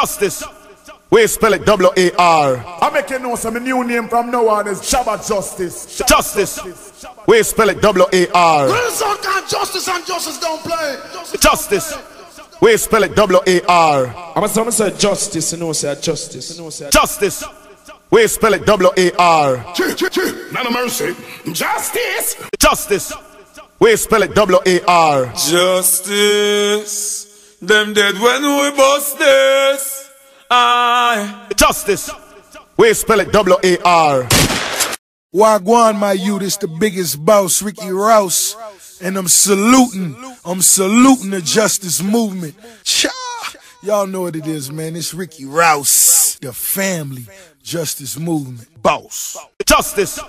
Justice. We spell it W-A-R. I make you know some new name from now on is Shabba Justice. Justice. We spell it W-A-R. Son called Justice and Justice don't play. Justice. We spell it W-A-R. I'm a say justice, you know, say justice. Justice. We spell it W-A-R. None of mercy. Justice. Justice. We spell it W-A-R. Justice. Them dead when we bust this. Justice. We spell it W-A-R. Wagwan, my youth, it's the biggest boss, Ricky Rouse. And I'm saluting the justice movement. Cha! Y'all know what it is, man. It's Ricky Rouse, the family justice movement boss. Justice.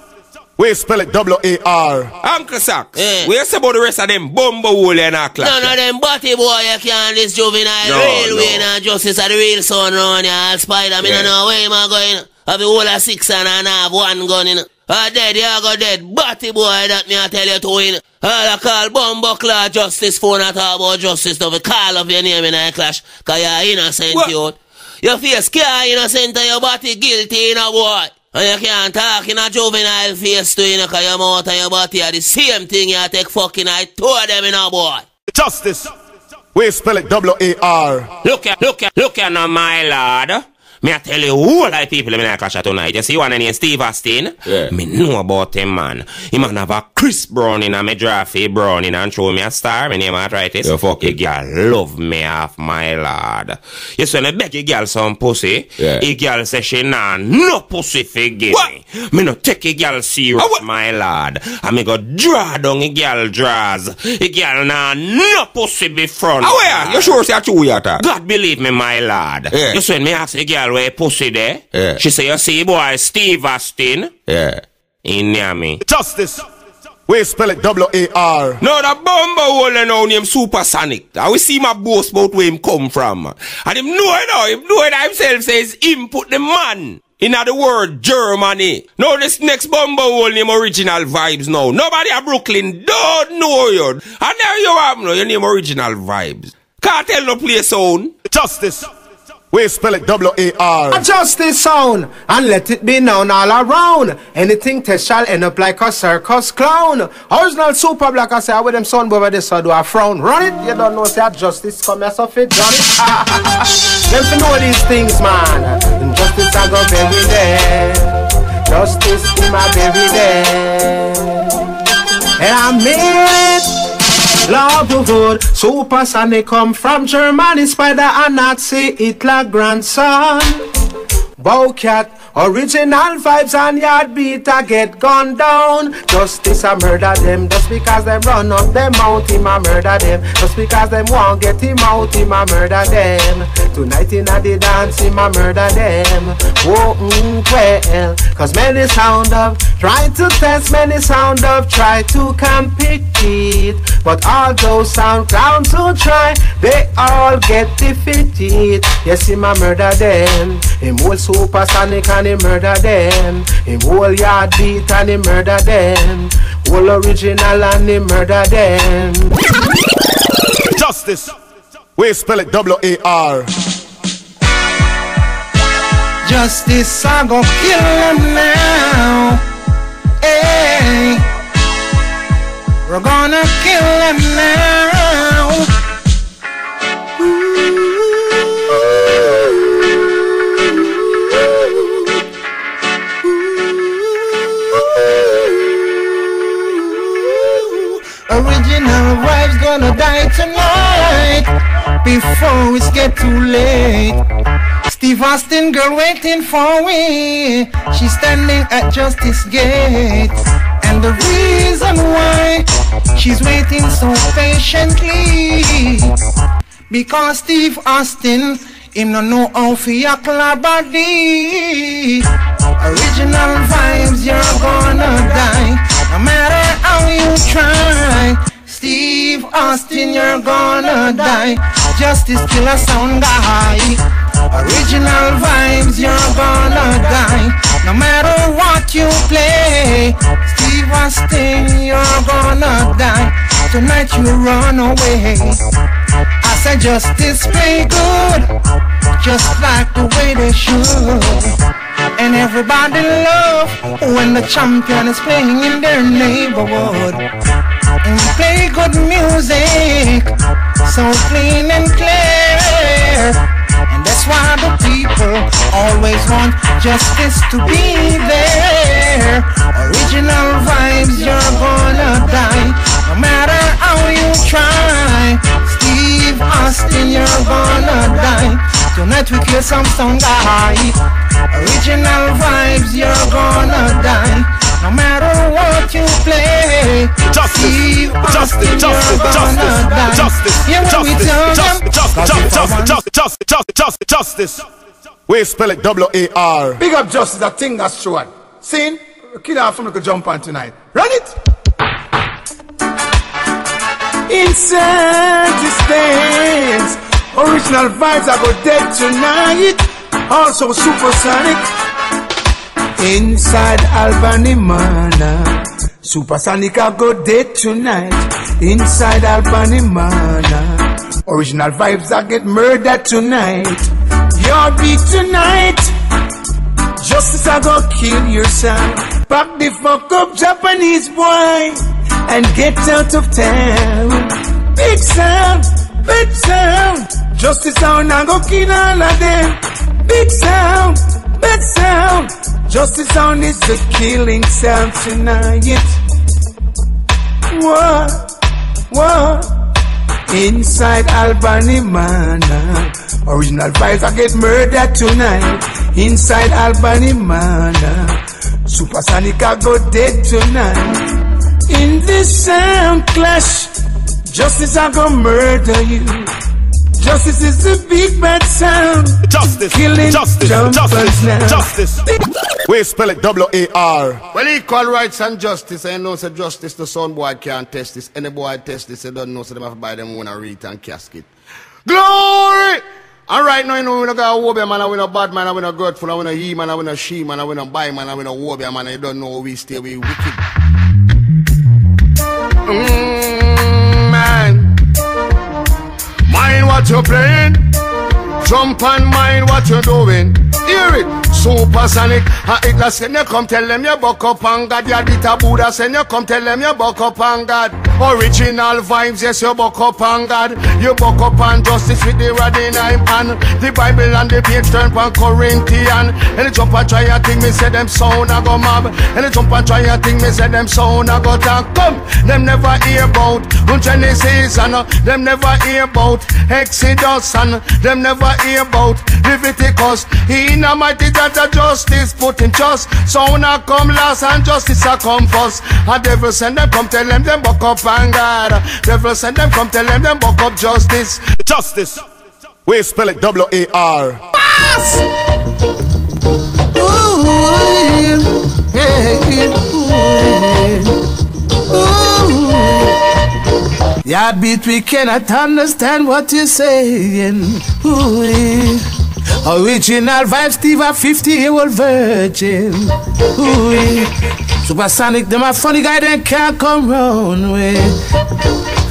We spell it W-A-R. Uncle Sax, we say about the rest of them bumbo hole in our class. None of them butty boy you can't this juvenile railway and justice are the real son round here. Spider, me no know where am I going. Have a whole of 6 and I have 1 gun in. Dead, you go dead. Butty boy that me I tell you to win. All I call bumbo claw justice phone and talk about justice. Don't call up your name in a clash. Cause you're innocent, youth. Your face care innocent and your body guilty in a boy. And you can't talk in a juvenile face to you know, cause your mouth and your body are the same thing you take fucking I tore them in a boy. Justice. We spell it W-A-R. Look at now, my lord. Me I tell you who like people in the clash tonight. You see one named Steve Austin? Yeah. Me know about him, man. He man have a Chris Brown in a me draft Brown in and show me a star. My name arthritis. You fuck it. Girl love me off, my lord. You see when I beg a girl some pussy, a girl say she nah no pussy for give me. Me no take a girl serious, my lord. And me go draw down a girl draws. A girl nah no pussy be front. Oh yeah, you sure say true yata? God believe me, my lord. Yeah. You see when me ask a girl where pussy there, she say, you see boy Steve Austin, in near me. Justice. We spell it W-A-R. No, the bumbo hole now named Supersonic. I will see my boast about where him come from. And him know it now, him know it himself says him put the man in the word Germany. Now this next bumbo hole name Original Vibes now. Nobody at Brooklyn don't know you. And there you have no, your name Original Vibes. Can't tell no place sound. Justice. We spell it W-A-R. Adjust this sound and let it be known all around. Anything test shall end up like a circus clown. Original super black I say with them son over this so do I frown. Run it, you don't know say justice come as of it, done it. Them to know these things, man. Injustice I go bury there. Justice in my bury there. And I made it. Love the hood, Supersonic come from Germany, Spider and Nazi, Hitler grandson. Bowcat, original vibes and yard beat I get gunned down. Justice I murder them, just because them run up them out, him I murder them. Just because them won't get him out, him I murder them. Tonight in the dance, him I murder them. Oh, well, cause many sound of try to test, many sound of try to compete. But all those sound clowns who try, they all get defeated. Yes, him I murder them. Him will Supersonic and he murder them. Him whole yard beat and he murder them. Whole original and he murder them. Justice. We spell it W-A-R. Justice, I gon' kill him now. Hey, we're gonna kill him now. Original wives gonna die tonight before it's get too late. Steve Austin girl waiting for we. She's standing at Justice Gate. And the reason why she's waiting so patiently, because Steve Austin, him no know how to yak la body. Original vibes, you're gonna die. No matter how you try, Steve Austin, you're gonna die. Justice killer sound guy. Original vibes, you're gonna die. No matter what you play, Steve Austin, you're gonna die. Tonight you run away. I said justice play good. just like the way they should. And everybody love when the champion is playing in their neighborhood. And play good music, so clean and clear. And that's why the people always want justice to be there. Original vibes, you're gonna die, no matter how you try. Steve Austin, you're gonna die. Tonight we kill some sound guy. Original vibes, you're gonna die, no matter what you play. Steve Austin, you're gonna die. Justice. We spell it W-A-R. Big up Justice, that thing that's short. Seen? Kid off from the jump on tonight. Run it! Inside the stands, original vibes are go dead tonight. Also Supersonic. Inside Albany Mana, Supersonic I go dead tonight. Inside Albany Mana, original vibes I get murdered tonight. Your beat tonight, justice I go kill your son. Pack the fuck up Japanese boy and get out of town. Big sound, big sound, justice sound I go kill all of them. Big sound, big sound, justice sound is the killing sound tonight. What? Inside Albany Mana, original vibes I get murdered tonight. Inside Albany Mana, Supersonic I go dead tonight. In this sound clash, justice I go murder you. Justice is the big bad sound. Justice, killing justice, justice, now. Justice. We spell it W-A-R. Well, equal rights and justice. I know say justice, the son boy can't test this. Any boy test this, they don't know, so they have to buy them one a wreath and casket. Glory! And right now, you know, we don't got a warrior man, we no bad man, we no grateful, we no he man, we no she man, we no buy man, we no warrior man, you don't know how we stay, we wicked. Man. Mind what you're playing, jump and mind what you're doing. Hear it, Supersonic. Hitler send you come tell them you buck up on God. Yadita Buddha send you come tell them you buck up on God. Original vibes, yes you buck up on God. You buck up on justice with the rod in him hand. The Bible and the page turn from Corinthian. And the jump and try a thing, me say them sound a go mob. And the jump and try a thing, me say them sound a go talk. Come, them never hear about Genesis and them never hear about Exodus and them never hear about Leviticus. In a mighty judge of justice, put him just. Sound a come last and justice a come first. A devil send them come tell them buck up and God. Devil send them come tell them buck up justice. Justice. We spell it W-A-R. Pass! Yeah, beat, we cannot understand what you're saying. Ooh, original vibes, Steve, a 50-year-old virgin. Ooh, Supersonic, them a funny guy, they can't come round with.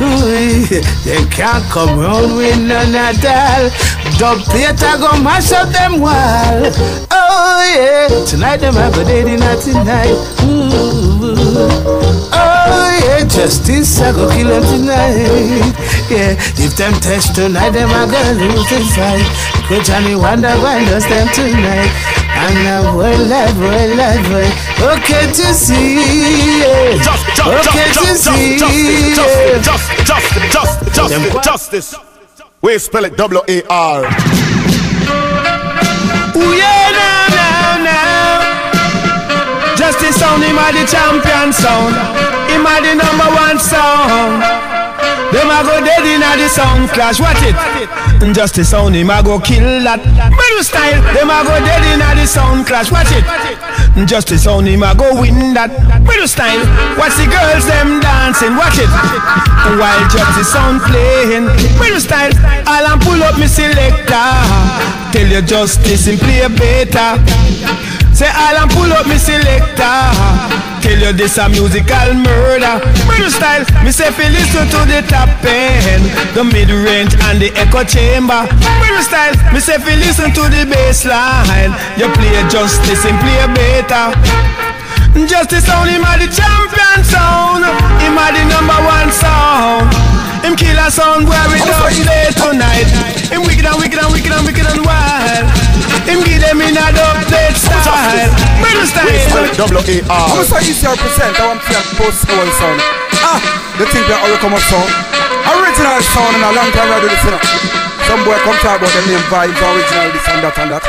Ooh, they can't come round with none at all. Dubplate, I go mash up them wall. Oh yeah, tonight them have a day tonight. Ooh. Oh yeah, justice, I go kill them tonight. Yeah, if them test tonight, them I gonna lose the fight. Could Johnny Wonder why lost them tonight? And now boy. Okay to see, yeah. Okay to see, Justice. We spell it W-A-R. Ooh yeah, now. Justice sound, him a the champion sound. Him a the #1 sound. Them a go dead in a the sound clash. Watch it. Justice sound, him a go kill that. Middle style. Them a go dead in a the sound clash. Watch it. Justice sound, him a go win that. Middle style. Watch the girls them dancing. Watch it. While justice sound playing. Middle style. All and pull up me selector. Tell your justice and play better. Say I'll pull up me selector. Tell you this a musical murder. Murder style, me say fi listen to the top end, the mid-range and the echo chamber. Murder style, me say fi listen to the bass line. You play justice and play better. Justice sound, him a the champion sound. Him a the #1 sound. Him kill a sound where we don't play tonight. Him wicked and wicked and wicked and wicked and wild. Him give them in a dubplate style. Murder style. W-A-R. I'm so easy to represent. I want to post all sound. The thing that all come up sound. Original sound and a long time I do this. Some boy come talk about the name vibes, original this and that and that.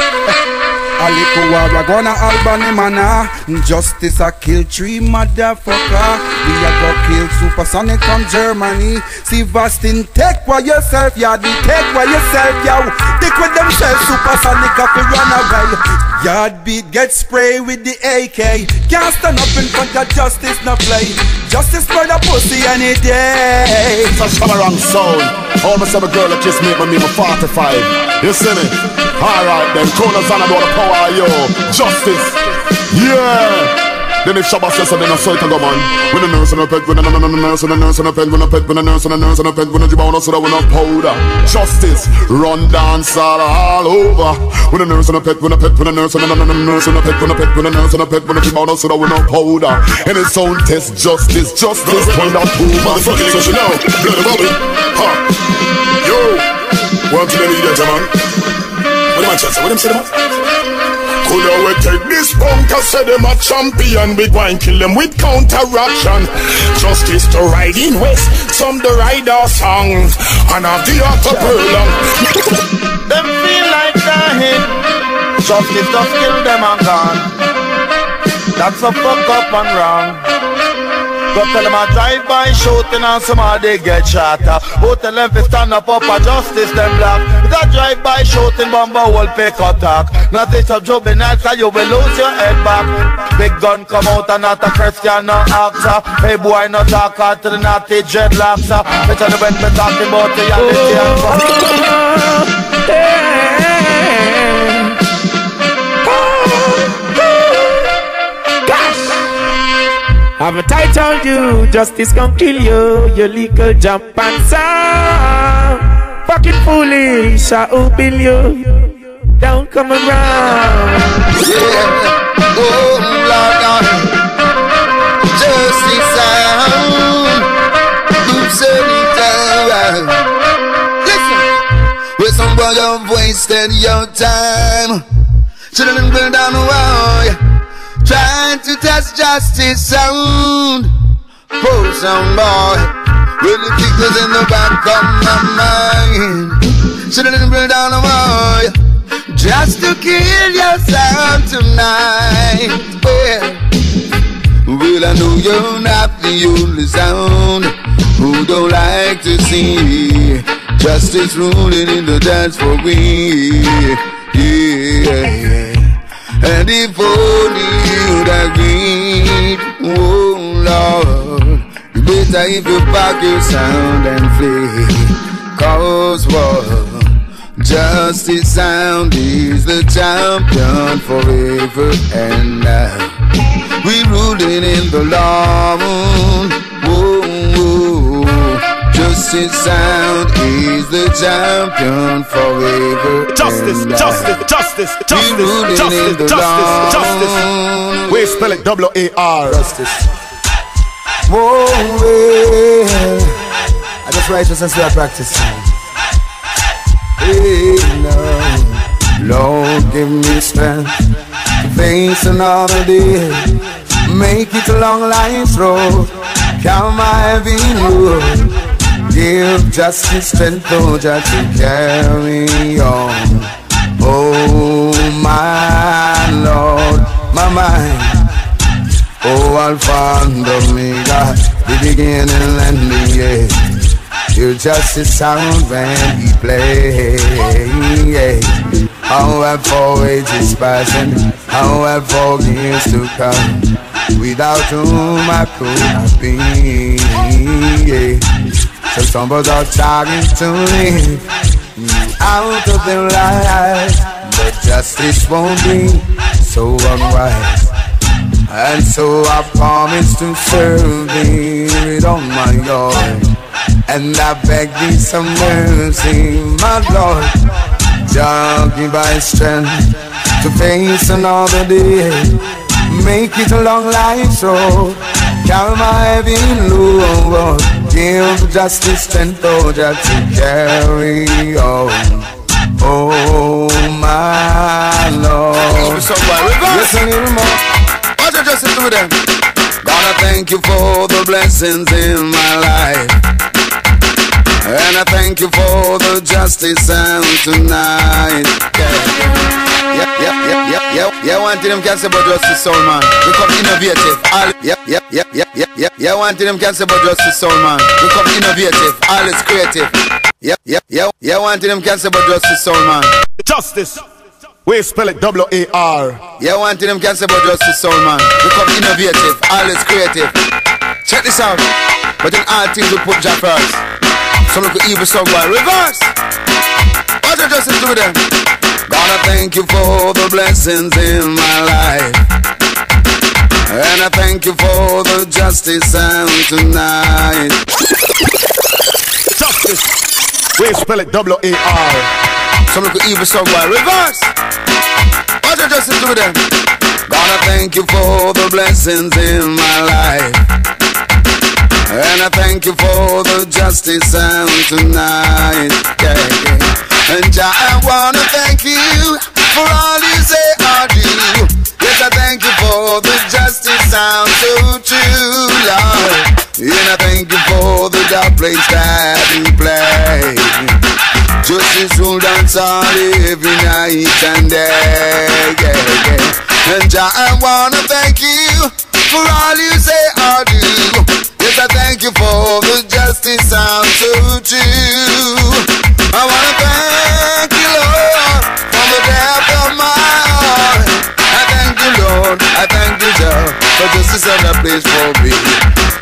A little war, we're gonna Albany manna. Justice a kill 3 motherfucker. We a go kill Supersonic from Germany. See Vastin, take for yourself, yeah. Take for yourself, yeah. Take with themselves, Supersonic up and run away. Yard beat get spray with the AK. Can't stand up in front of justice, no play. Justice for the pussy any day. Such come around sound. Almost every girl that kiss me, but me 45. You see me? Alright then, corners on about the power of yo. Justice. Yeah. Then if Shabba says so, then I say to go man. When a nurse and a pet, when a nurse and a nurse and a pet, when a pet, when a nurse and a nurse and a pet, when a jibon so that when a powder. Justice, run dance all over. When a nurse and a pet, when a pet, when a nurse and a nurse and a pet, when a pet, when a nurse and a pet, when a jibon so that when a powder. And it's sound test, justice, justice, point out who motherfucking so she know. Bloody bubble, ha. Yo, want to let me get man. What am I trying to say? What am I saying? Could we take this punk and say them a champion? We go and kill them with counteraction. Justice to ride in west, some the rider song, and have the art of long. Them feel like dying. Justice just kill them and gone. That's a fuck up and wrong. Go tell them a drive-by shooting and somebody get shot. Go tell them to stand up a justice them black. It's a drive-by shooting bomber will pick attack. Not this a juvenile so you will lose your head back. Big gun come out and not a Christian no actor. Hey boy no talk out to the naughty dreadlocks. It's on the when we talking about reality and Haven't I told you, justice gon' kill you, your legal jump and sound. Fucking foolish, I open you, don't come around. Yeah, oh Lord, justice sound, loops anytime. Listen, where some boy have wasted your time, shouldn't bring down the wall. Trying to test justice sound. Poor sound boy, really kick us in the back of my mind. Shouldn't bring down the boy just to kill your sound tonight. Well, I know you're not the only sound who don't like to see justice ruling in the dance for we. Yeah. And if only you'd agreed, oh Lord, you better if you pack your sound and flee. Cause what? Justice sound is the champion forever and now. We ruling in the law, justice sound is the champion forever. Justice, justice, justice, justice, justice, justice, justice. We spell it W-A-R. Justice. Whoa, well, I just righteousness we are practicing. Hey, Lord, give me strength to face another day. Make it a long life's road. Calm my heavy load. Give justice strength, oh, just to carry on. Oh, my Lord, my mind. Oh, Alpha and Omega, the beginning and the end. Your justice sound when we play. How have for ages passing, how have for years to come. Without whom I could not be. So some of us trying to live out of their lives, but justice won't be so unwise. And so I promise to serve thee with all my heart. And I beg thee some mercy, my Lord. Jah give thy strength to face another day. Make it a long life road. Carry my heavy load. Give justice strength, oh, just to carry on. Oh my Lord. Listen here more. What you just do them? Gonna thank you for the blessings in my life. And I thank you for the justice sound tonight. Yeah, one thing them can say about justice soul, man. Become innovative. Yeah, one thing them can say about justice soul, man. Become innovative. All is creative. Yeah, one thing them can say about justice soul, man. Justice. We spell it W-A-R. Yeah, one thing them can say about justice soul, man. Become innovative. All is creative. Check this out. But in all things we put Jah first. So look at evil song by reverse. What you justice do them? Gonna thank you for the blessings in my life. And I thank you for the justice sound tonight. Justice. We spell it W-A-R. So look at evil song by reverse. What you justice do them? Gonna thank you for the blessings in my life. And I thank you for the justice sound tonight. And I wanna thank you for all you say I do. Yes, I thank you for the justice sound so true, Lord. And I thank you for the dubplate that you play. Justice rule dance all every night and day. And I wanna thank you for all you say I do. Yes, I thank you for the justice sound so true. I wanna thank you, Lord, from the depth of my heart. I thank you, Lord, I thank you, Jah, for justice and a place for me.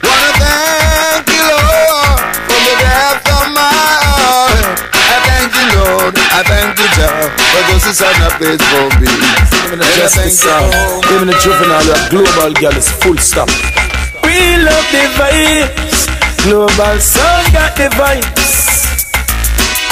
Wanna thank you, Lord, from the depth of my heart. I thank you, Lord, I thank you, Jah, for justice and a place for me. Even the justice sound, even the juvenile, global girl is full stop. We love the vibes. Global sound got the vibes.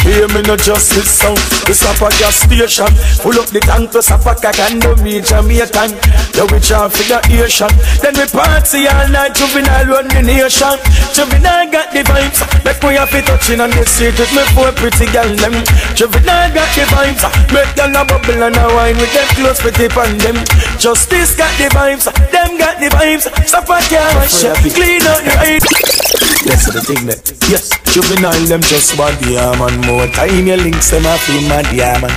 Hear me no justice sound. The SUPA gas station. Pull up the tank to SUPA and the reach Jamaican. The witch off in the Asian. Then we party all night. Juvenile run the nation. Juvenile got the vibes. Like we have it touching on the street with me four pretty girl them. Juvenile got the vibes. Make girl a bubble and a wine with them close pretty pan them. Justice got the vibes. Them got the vibes. SUPA can't rush ya. Clean out the eye. That's the thing that. Yes, juvenile them just body man. More time your links them a feel mad, yeah man.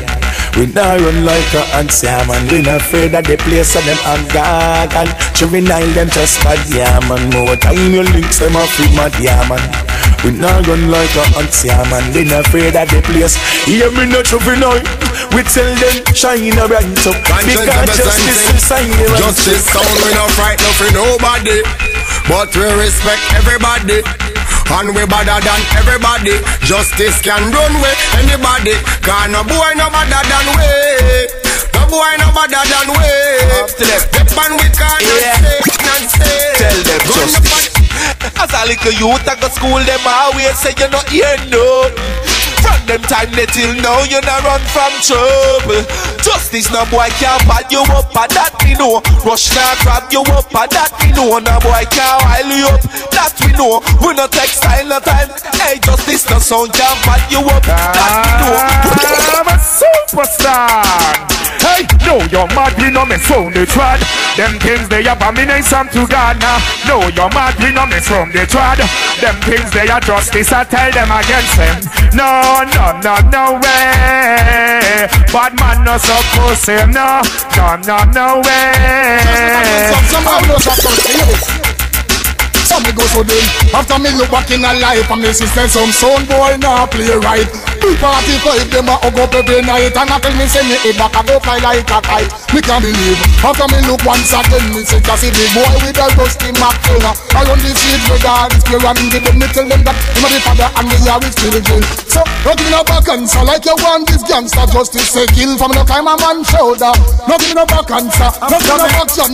We not run like a ants, yeah man. We not afraid that the place of them have God. And juvenile them just bad, yeah man. More time your links them a feel mad, yeah man. We not run like a ants, yeah man. We not afraid that the place. Hear me no juvenile. We tell them shine a bright up. Because justice inside them. Justice sound we not frightened for nobody, but we respect everybody. And we better than everybody. Justice can run with anybody. Cause no boy no better than we. No boy no better than we. The pan we can't stay. Tell them justice. As a little youth I go school them always say you not hear no. From them time they till now you not run from trouble. Justice no boy can't bad you up and that we know. Rush now grab you up and that we know. No boy can't while you up, that we know. We no take style no time. Hey justice no sound can't bad you up, that we know. I'm a superstar. Hey, no, you're mad, we no mess from the trad. Them things they abomination to God now. No, you're mad, we no mess from the trad. Them things they are justice, I tell them against them. No, no, no, no way. Bad man no suppose him, no. No, no, no way. Somehow no suppose this. Some me go so then. After me look back in a life and me see some sound boy now play right. Big party fight them a hug up every night. And I tell me say me head back a go fly like a kite. Me can't believe. After me look once again, me say just see the boy with a rusty Mac finger. Around the street with all this clear and give them me tell them that him a the father and me are with children. So not give me no back answer like you want this gangster justice say kill from no climb a man shoulder. Not give me no back answer. Not give me no action.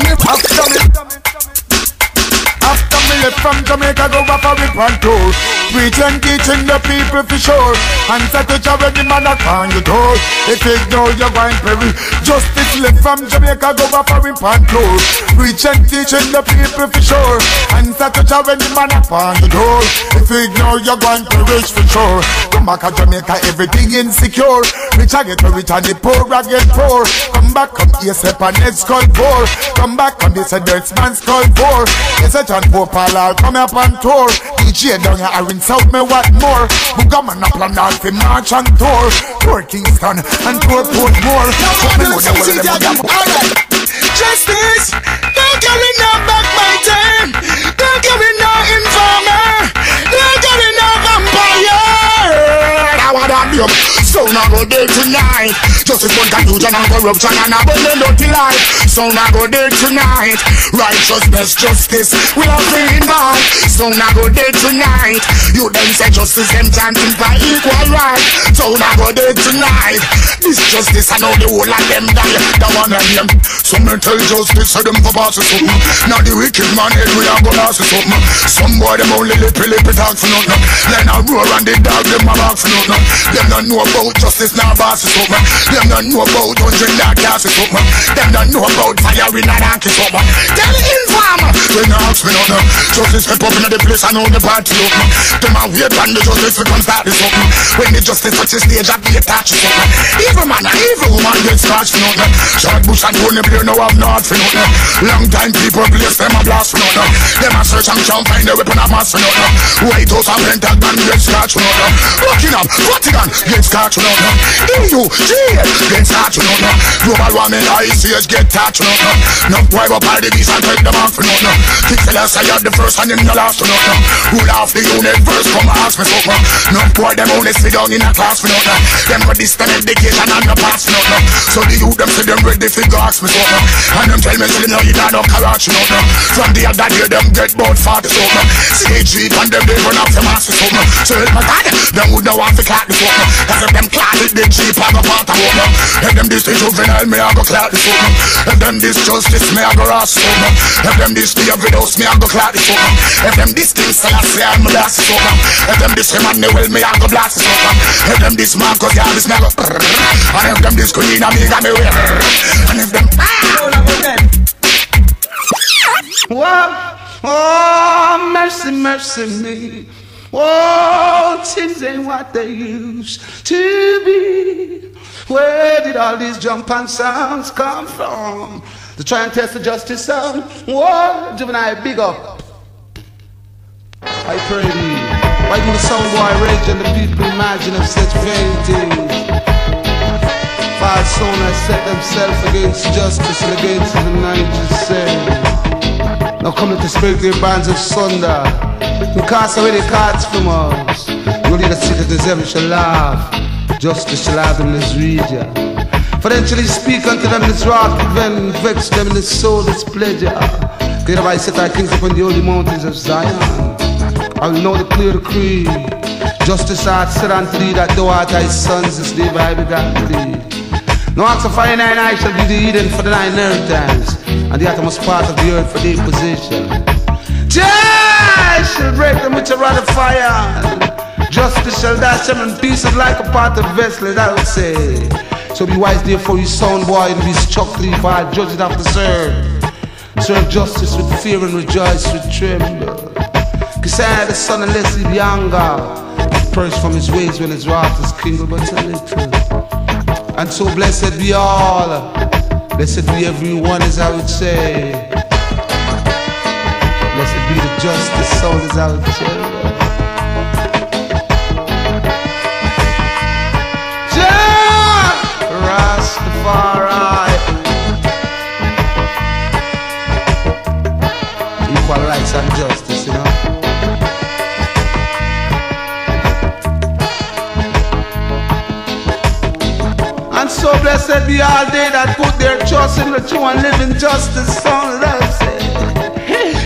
After me left from Jamaica, go back for it one tour. Preaching, teaching the people for sure. And set the job when the man that on your door. If you ignore, you're going to perish. Justice left from Jamaica, go back for it one tour. Preaching, teaching the people for sure. And set the job when the man that on your door. If you ignore, you're going to perish for sure. Come back to Jamaica, everything insecure. Rich I get rich and the poor I get poor. Come back, come here, step on head's called for. Come back, come this a dirt man's called for. It's a John Pope I'll come up on tour. DJ down here, I rinse out me what more. Bugaman up and out for march and tour. Poor Kingston and poor Portmore. Alright. Justice, don't give me no back my turn. Don't give me no informer. Don't give me no vampire. I want to be so now go there tonight. Justice for confusion and corruption and a bundle dirty life. So now go there tonight. Righteousness, justice, we are free mind. So now go there tonight. You then say justice, them chanting for equal right. So now go there tonight. This justice, I know the whole of them die. The one of them. Some men tell justice, so them for boss or something. Now the wicked man head, we are gonna ask something. Some boy them only lippy talk for nothing. Then I roar and they dog them a box for nothing. Them don't know about justice, now boss or something. Them don't know about dungeon that gas or something. Them don't know about fire in that anki something. Tell the informer, when I ask me nothing. Justice step up in the place, I know the party open. Them a wait on the justice to come start this something. When the justice touches stage, I be attached to something. Evil man, evil woman gets scratched for nothing. Short Bush and Tony Blair now have not for nothing. Long time people place them a blast for nothing. Them a search and can't find the weapon of mass for nothing. White House and Pentagon get scratched for nothing. Buckingham, Vatican get scratched for nothing. EU, GA get scratched for nothing. Global warming, ICS get touched for nothing. No bribe up all the beast and take them off for nothing. Kick the last, I had the first and then the last for nothing. Rule off the universe, come ask me something. No boy them only sit down in a class for nothing. Them got distant education and no pass for nothing. So the youth them say them ready for ask me something. And them tell me say them no you don't know Karachi nothing. From the other day them get about 40 something. CG and them they run off the mass for something. So help my God, them would know want to clap the something. Cause if them clap it, they cheap I go part of woman. If them this the juvenile, me I go clap the something. If them this justice, me I go ask something. If them this the widows, me I go clap the something. If them this thing still I say I'm blast the something. If them this Emmanuel, me I go blast the something. If them this Marcus, yeah this me I go. And if them this Queen, I me got me way. And if them Whoa, oh, mercy, mercy me. Oh, things ain't what they used to be. Where did all these jump and sounds come from? To try and test the justice sound. Whoa, Juvenile, big up. I pray thee. Why do the sound boy rage and the people imagine of such vain things? False owners set themselves against justice and against the righteous say. Now come to speak their bands of sunder. You cast away the cards from us. You lead the citizens ever shall laugh. Justice shall have in this region. For then shall he speak unto them this wrath, then vex them in the soul this pleasure. Clear I set thy kings upon the holy mountains of Zion. I will know the clear decree. Justice hath said unto thee that thou art thy sons this day I begat thee. No ask of fire 9 I shall be the Eden for the 9 inheritance, and the uttermost part of the earth for their possession. I shall break them with a rod of fire. Justice shall dash them in pieces like a pot of vessel, I would say. So be wise therefore, you sound boy, and be struck thee, for I judge it after serve. Serve justice with fear and rejoice with tremble. Cause I the son unless he be anger, purge from his ways when his wrath is kindled but a little. And so blessed be all, blessed be everyone, as I would say. Blessed be the justice soul, as I would say. Rastafari. Equal rights and justice, you know. blessed be all they that put their trust in the true and living justice. Son, love say.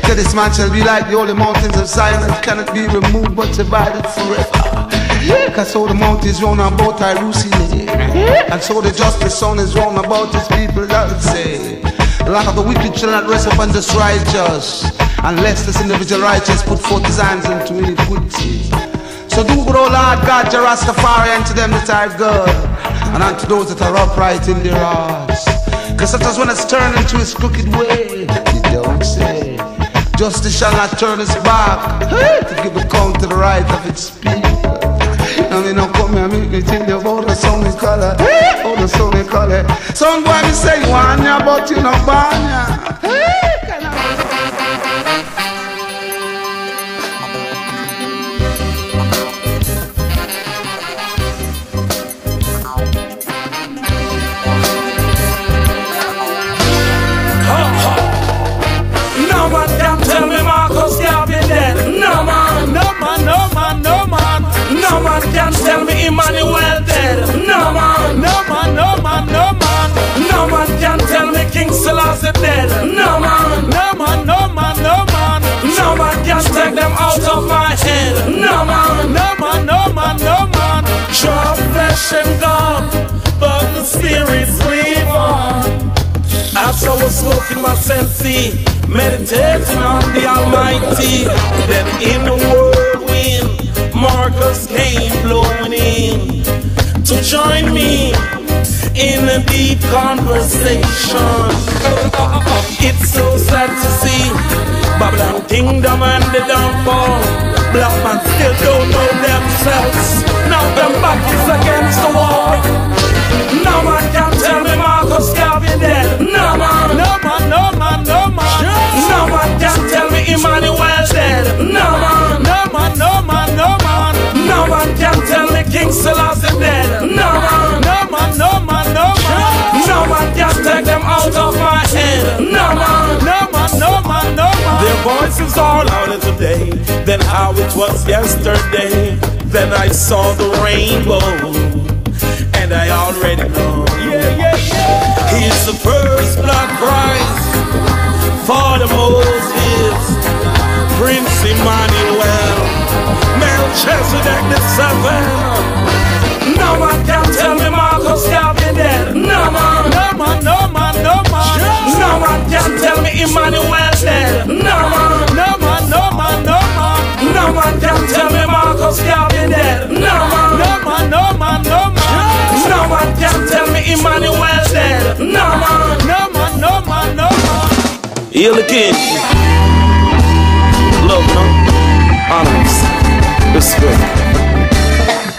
That this man shall be like the holy mountains of Zion that cannot be removed but divided forever. Cause so the mount is round about Jerusalem, and so the justice son is round about his people. That would say, the lack of the wicked shall not rest upon this righteous, unless this individual righteous put forth his hands into iniquity. So do good, O Lord God, your Rastafari, unto them that are good, and unto those that are upright in their hearts. Cause such as one has turned into his crooked way, he don't say, justice shall not turn its back to give account to the right of its people. I mean, now come here, make me tell you about the song in color. Oh, the song in color. Some boy me say you want ya, but you not born ya. No man can tell me Marcus can't be dead. No man, no man, no man, no man. No man can tell me Emmanuel dead. No man, no man, no man, no man. No man can tell me King Selassie dead. No man, no man, no man, no man. No man can take them out of my head. No man, no man, no man, no man. Sure flesh and gone, but the spirit's live on. As I was smoking my sensi, meditating on the Almighty, then in the whirlwind Marcus came blowing in to join me in a deep conversation. It's so sad to see Babylon kingdom and the downfall. Black man still don't know themselves. Now them back is against the wall. No man can tell me Marcus can't be dead. No man, no man, no man, no man. No man can tell me Emmanuel dead. No man, no man, no man, no man. No man can tell me King Selassie dead. No man, no man, no man, no man. No man can take them out of my head. No man, no man, no man, no man. Their voices are louder today than how it was yesterday. Then I saw the rainbow, and I already know. He's the first blood Christ for the Moses, Prince Emmanuel, Melchizedek the seventh. No man can tell me Marcus can't be dead. No man, no man, no man, no man. No man can tell me Emmanuel dead. No man, no man, no man, no man. No man can tell me Marcus can't be dead. No man, no man, no man, no man. No man can tell me Emmanuel dead. No man, no man, no man, no man. Heal the king. Love, no? Honors. Respect.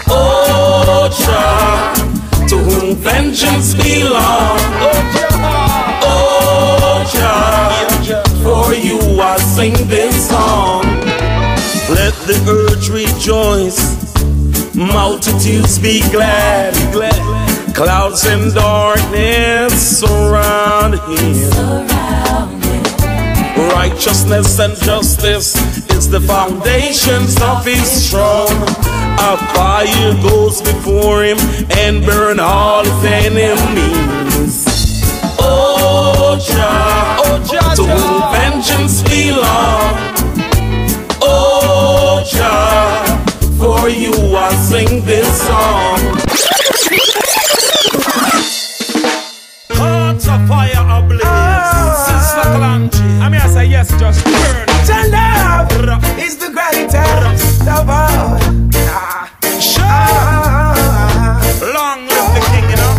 Oh, Jah, to whom vengeance belongs. Oh, Jah, for you I sing this song. Let the earth rejoice, multitudes be glad. Clouds and darkness surround him. Righteousness and justice is the foundations of his throne. A fire goes before him and burn all his enemies. Oh Jah, to whom vengeance belongs. Oh Jah, for you I sing this song. Hearts of fire ablaze. Sister Kalanji, I mean I say yes, just burn. Your love is the greatest of all. Long live the king, you know.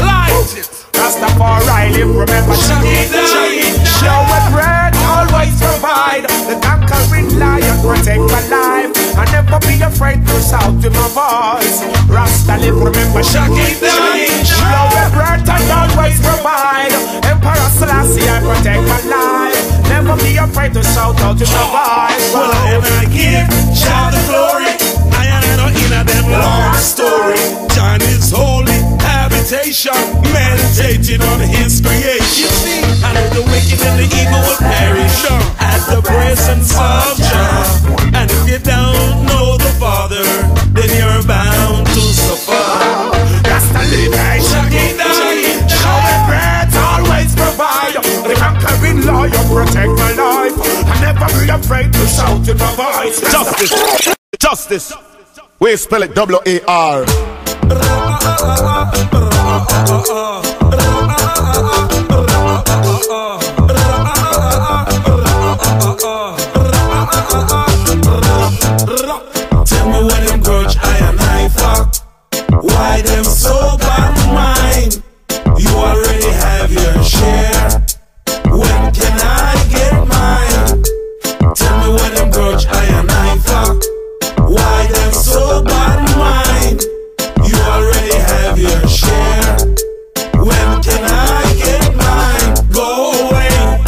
Light it. Rastafari live, remember show a bread, always provide. The conquering lion protect my life. I never be afraid to shout to my voice. Rasta live, remember show a bread and always provide. Emperor Selassie, I protect my life. Never be afraid to shout out to my voice. Well, I give Jah the glory. I know in a them long story. John is holy habitation, meditating on his creation. And if the wicked and the evil will perish at the presence of Jah. And if you don't know the Father, then you're bound to suffer. That's the living. voice. Justice. We spell it W-A-R. Tell me what them grudge I and I fuck. Why them so bad mind? You already have your share. When can I get mine? Tell me what them grudge I and I fuck. Why them so bad mind? You already have your share. When can I get mine? Go away.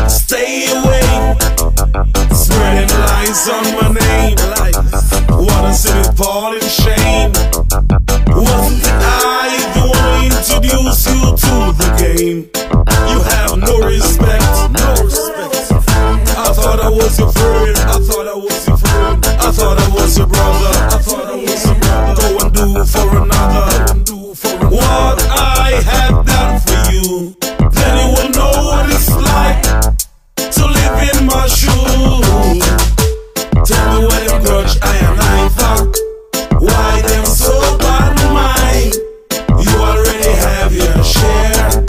Stay away. Spreading lies on my name. Wanna see me fall in shame. Wasn't it I the one to introduce you to the game? You have no respect, no respect. I thought I was your friend, I thought I was your friend, I thought I was your brother, I thought I was your brother. Go and do for another, what I have done for you. Then you will know what it's like to live in my shoes. Tell me what them grudge I and I fuck. Why them so bad mind? You already have your share.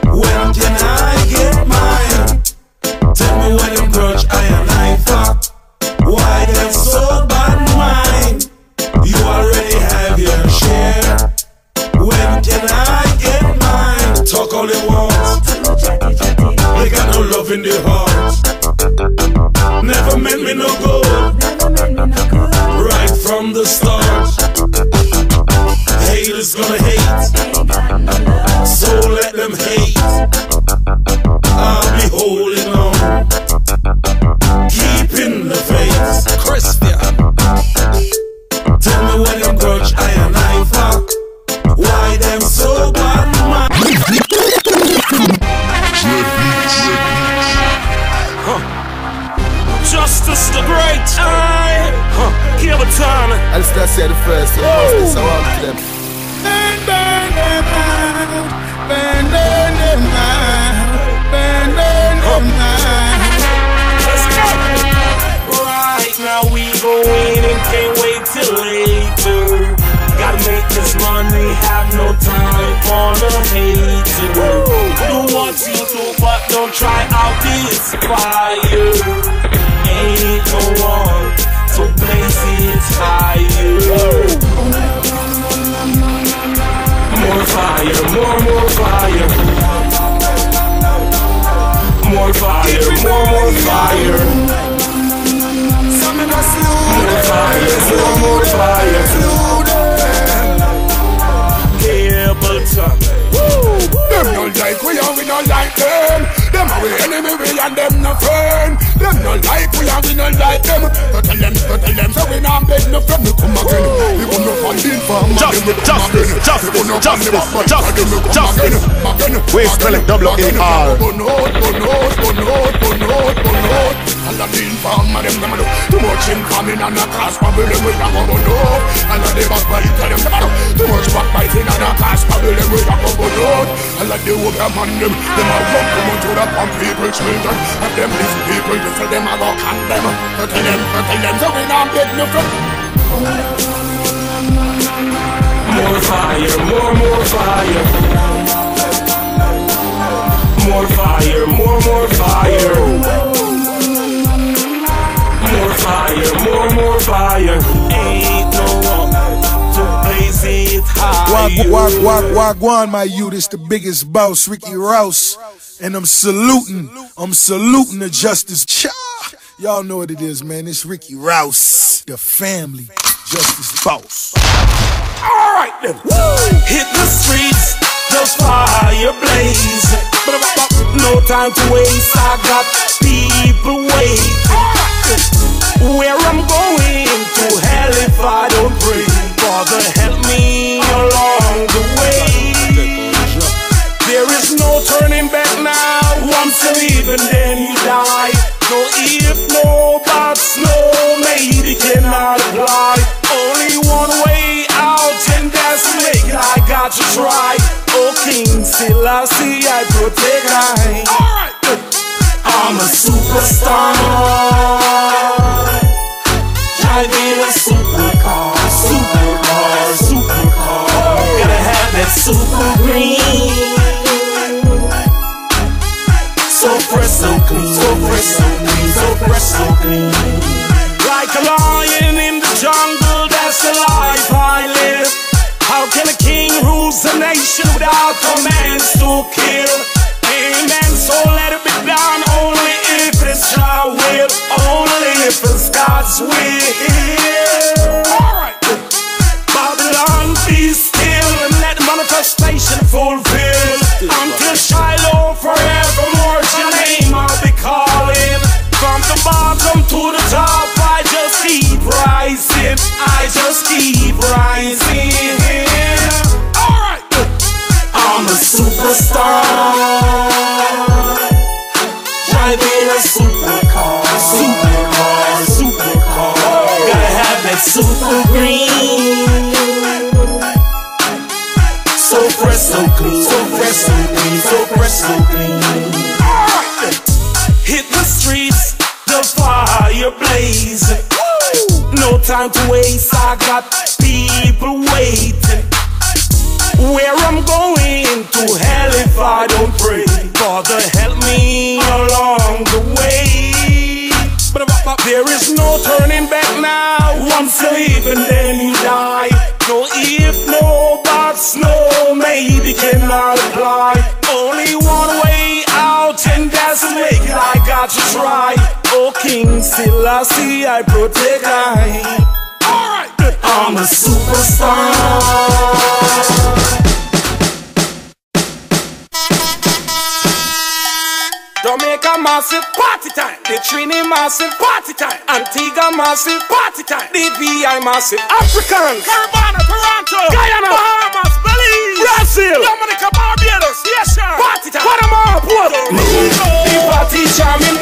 When can I get mine? Tell me what them grudge I and I fuck. Why them so bad mind? You already have your share. When can I get mine? Talk all they want. They got no love in their hearts. Never meant me no good. Right from the start. Haters gonna hate. So let them hate. I'll be holding on. Keeping the faith. Christian. Tell me what them grudge I and I fuck. Why them so bad man? Justice the Great. Killamanjaro. I'll still say the first one. Must be so out to them. Burn, burn them out. Burn, burn them out. Burn, burn them out. Let's go. Right now we go in and can't wait till later. Gotta make this money, have no time for the hater. Do what you do, but don't try out this fire. Ain't no one to blaze it higher. More fire, more fire. More fire, more fire. More fire, more fire. Cable top. Them don't like we and we don't like them. Them are we enemy, we and them no friend. Them don't like we and we don't like them. So tell them, so we not beg no friend. We come again. We will not find in for Justice. We spell it W-A-R. All of the inform of them, too much him coming and a cast problem with a go no. All of the backbite tell them, too much backbiting and a cast problem with a go no. All of the woman them are run come to the pump people children. Of them these people, they tell them I go condemn. Tell them, so we not get no from. More fire, more fire. More fire, more fire. More fire, more fire. Ain't no one to blaze it high. Wagwan, my youth, it's the biggest boss, Ricky Rouse. And I'm saluting the Justice. Cha! Y'all know what it is, man. It's Ricky Rouse, the family, Justice Boss. Alright then. Hit the streets, the fire blaze. No time to waste, I got people waiting. Where I'm going to hell if I don't pray. Father, help me along the way. There is no turning back now. Once you leave and then you die. No if, no buts, no maybe cannot apply. Only one way out and that's to make it. I got to try. Oh King, still I see I protect I. I'm a superstar. super green. So fresh, so clean, so fresh, so clean, so fresh, so clean. Like a lion in the jungle, that's the life I live. How can a king rule a nation without commands to kill? Amen, so let it be done only if it's your will, only if it's God's will. Alright, Babylon, be still and let the manifestation fulfill. Until Shiloh forevermore, your name I'll be calling. From the bottom to the top, I just keep rising, I just keep rising. Alright, I'm a superstar, driving a supercar, supercar, supercar. Gotta have that super green. So fresh, so clean, so fresh, so clean, so fresh, so clean. Alright, hit the streets, the fire blazing. No time to waste, I got people waiting. Where I'm going to hell if I don't pray. Father, help me along the way. There is no turning back now. Once you live and then you die. No if, no buts, no maybe cannot apply. Only one way out and that's to make it. I got to try. Oh King Selassie, I protect I. Alright, I'm a superstar. Jamaica massive party time, the Trini massive party time, Antigua massive party time, DVI massive, Africans, Caribana, Toronto, Guyana, Bahamas, Belize, Brazil, Dominica, Barbados, yes sir, party time, Panama, Puerto Rico, the party jamming,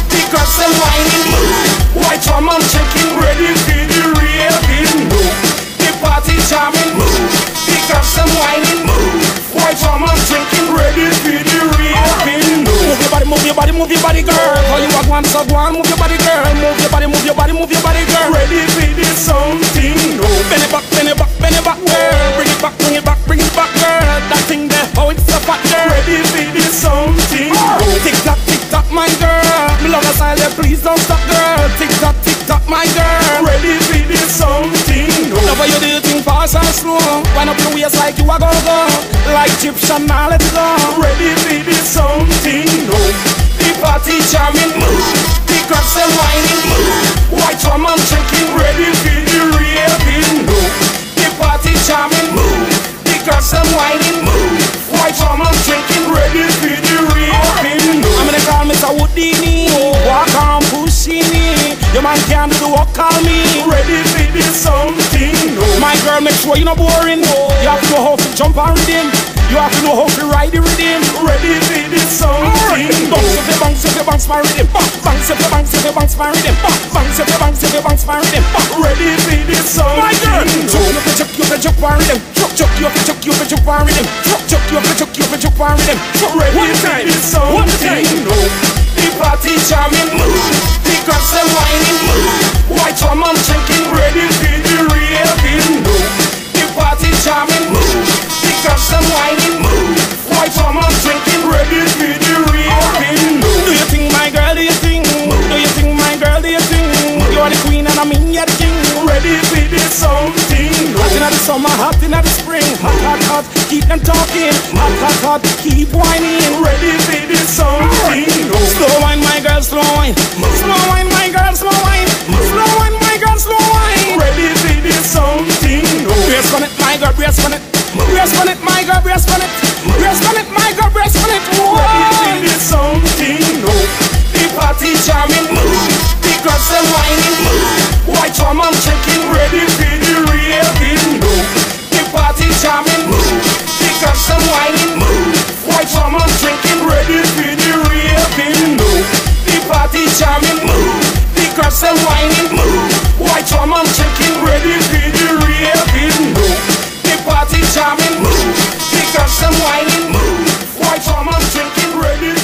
the girls and whining, white woman checking ready for the real thing, the party jamming, the girls and whining, white woman drinking ready for the real thing. Move your body, move your body, girl. All you want, so go on, move your body, girl. Move your body, move your body, move your body, girl. Ready for this something, no. Bend it back, bend it back, bend it back, girl. Bring it back, bring it back, bring it back, girl. That thing there, oh, it's a fat girl. Ready for this something, no. Tick tock, my girl. Me love a style, please don't stop, girl. Tick tock, my girl. Ready for this something, no. Love how you do your thing fast and slow. Wind up your waist like you a go-go. Like Egyptian, now let's go. Ready for this something, no. The party jamming, the girls and whining, white woman drinking ready for the real thing. The party jamming, the girls and whining, white woman drinking ready for the real thing. I'm gonna call Mr. Houdini, walk on Pushini. Your man can't do the walk, call me. Ready for this something. My girl, make sure you're not boring. You have to know how to jump and rhythm. You have to know how to ride the rhythm. Ready for this something. Bounce if you bounce my rhythm. Bounce if you bounce if you bounce my rhythm. Bounce if you bounce if you bounce my rhythm. Ready for this something. My girl, chuck you for chuck my rhythm. Chuck you for chuck you for chuck my rhythm. Chuck you for chuck you for chuck my rhythm. Ready for this something. The party jamming, the girls and whining, white woman drinking ready for the real thing. The party jamming, the girls and whining, white woman drinking ready for the real thing. Do you think, my girl, do you think? Do you think, my girl, do you think? You are the queen and I mean you're the king. Ready for this something. Hot in the summer, hot in the spring. Hot, hot, hot, keep them talking. Hot, hot, hot, keep whining. Ready for this something. Slow wine, my girl, slow wine. Slow wine, my girl, slow wine. Slow wine, my girl, slow wine. Ready for this something. Brace on it, my girl, brace on it. Brace on it, my girl, brace on it. Brace on it, my girl, brace on it. Ready for this something. The party jamming, the girls and whining, white woman checking ready for the real thing. The party jamming, the girls and whining, white woman drinking ready for the real thing. The party jamming, the girls and whining, white woman checking ready for the real thing. The party jamming, the girls and whining, white woman drinking ready.